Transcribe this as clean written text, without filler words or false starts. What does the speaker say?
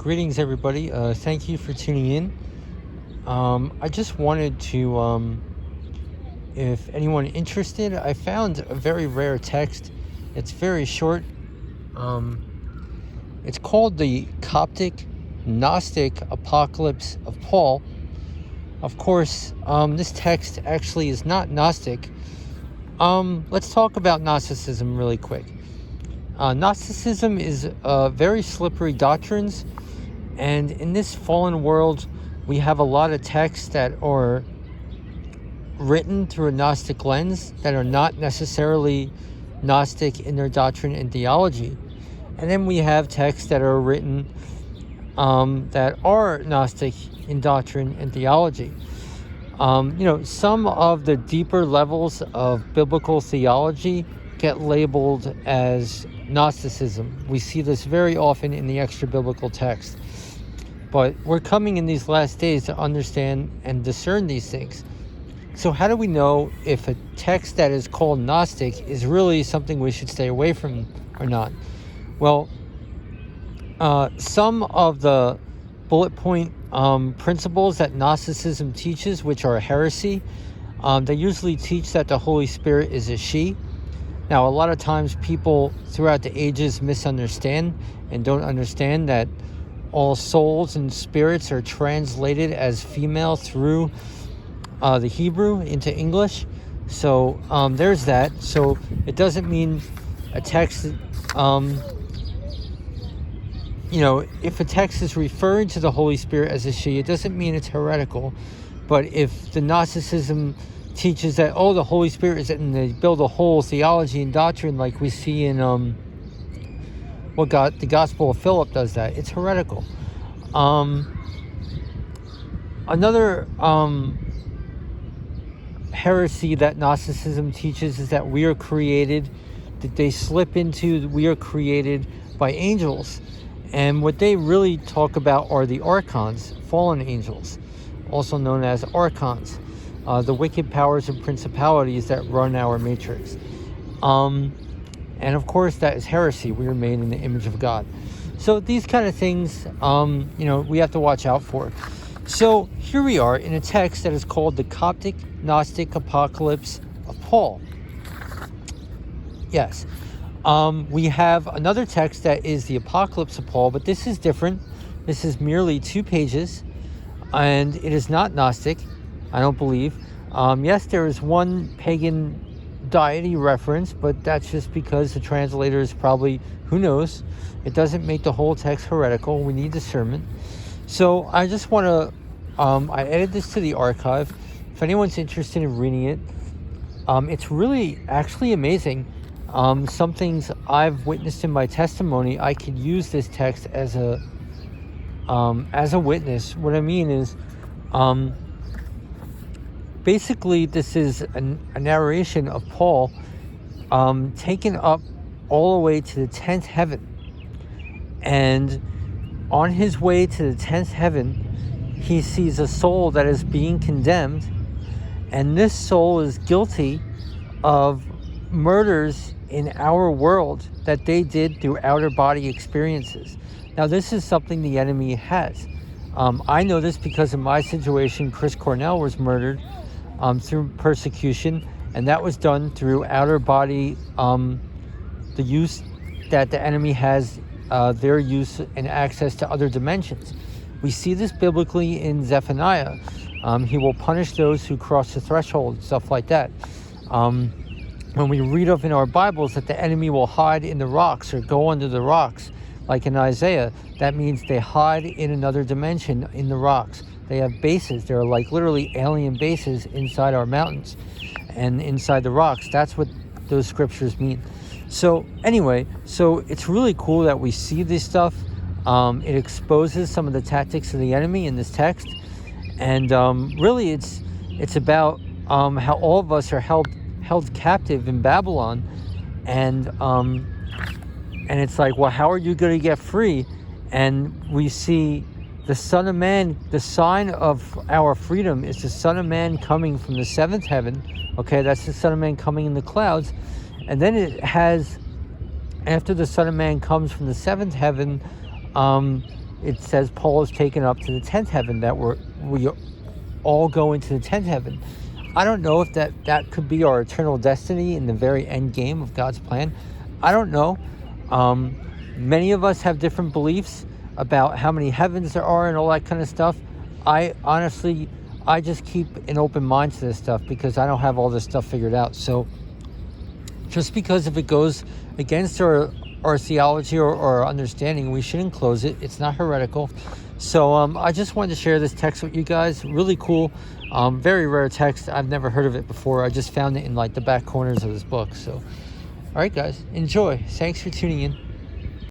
Greetings, everybody. Thank you for tuning in. I just wanted to, if anyone interested, I found a very rare text. It's very short. It's called the Coptic Gnostic Apocalypse of Paul. Of course, this text actually is not Gnostic. Let's talk about Gnosticism really quick. Gnosticism is very slippery doctrines, and in this fallen world, we have a lot of texts that are written through a Gnostic lens that are not necessarily Gnostic in their doctrine and theology. And then we have texts that are written that are Gnostic in doctrine and theology. Some of the deeper levels of biblical theology get labeled as Gnosticism. We see this very often in the extra biblical text. But we're coming in these last days to understand and discern these things. So how do we know if a text that is called Gnostic is really something we should stay away from or not? Well, some of the bullet point principles that Gnosticism teaches, which are heresy, they usually teach that the Holy Spirit is a she. Now, a lot of times people throughout the ages misunderstand and don't understand that all souls and spirits are translated as female through the Hebrew into English. So there's that. So it doesn't mean a text, if a text is referring to the Holy Spirit as a she, it doesn't mean it's heretical. But if the Gnosticism teaches that, the Holy Spirit is, and they build a whole theology and doctrine like we see in the Gospel of Philip does that, it's heretical. Another heresy that Gnosticism teaches is that we are created by angels. And what they really talk about are the archons, fallen angels, also known as archons, the wicked powers and principalities that run our matrix. And of course, that is heresy. We are made in the image of God. So these kind of things, we have to watch out for. So here we are in a text that is called the Coptic Gnostic Apocalypse of Paul. Yes. We have another text that is the Apocalypse of Paul, but this is different. This is merely 2 pages, and it is not Gnostic, I don't believe. Yes, there is one pagan deity reference, but that's just because the translator is probably, who knows. It doesn't make the whole text heretical. We need discernment. So I just want to, I added this to the archive. If anyone's interested in reading it, it's really actually amazing. Some things I've witnessed in my testimony, I could use this text as a witness. What I mean is, basically, this is a narration of Paul taken up all the way to the 10th heaven. And on his way to the 10th heaven, he sees a soul that is being condemned. And this soul is guilty of murders in our world that they did through outer body experiences. Now, this is something the enemy has. I know this because in my situation, Chris Cornell was murdered through persecution, and that was done through outer body, the use that the enemy has, their use and access to other dimensions. We see this biblically in Zephaniah. He will punish those who cross the threshold, stuff like that. When we read of in our Bibles that the enemy will hide in the rocks or go under the rocks, like in Isaiah, that means they hide in another dimension in the rocks. They have bases. They're like literally alien bases inside our mountains and inside the rocks. That's what those scriptures mean. So anyway, it's really cool that we see this stuff. It exposes some of the tactics of the enemy in this text. And really it's about how all of us are held captive in Babylon, and it's like, well, how are you going to get free? And we see the Son of Man, the sign of our freedom is the Son of Man coming from the 7th heaven. Okay, that's the Son of Man coming in the clouds. And then it has, after the Son of Man comes from the 7th heaven, it says Paul is taken up to the 10th heaven, that we all go into the 10th heaven. I don't know if that could be our eternal destiny in the very end game of God's plan. I don't know. Many of us have different beliefs about how many heavens there are and all that kind of stuff. I just keep an open mind to this stuff because I don't have all this stuff figured out. So just because if it goes against our theology or our understanding, we shouldn't close it. It's not heretical. So I just wanted to share this text with you guys. Really cool. Very rare text. I've never heard of it before. I just found it in like the back corners of this book. So, all right, guys, enjoy. Thanks for tuning in.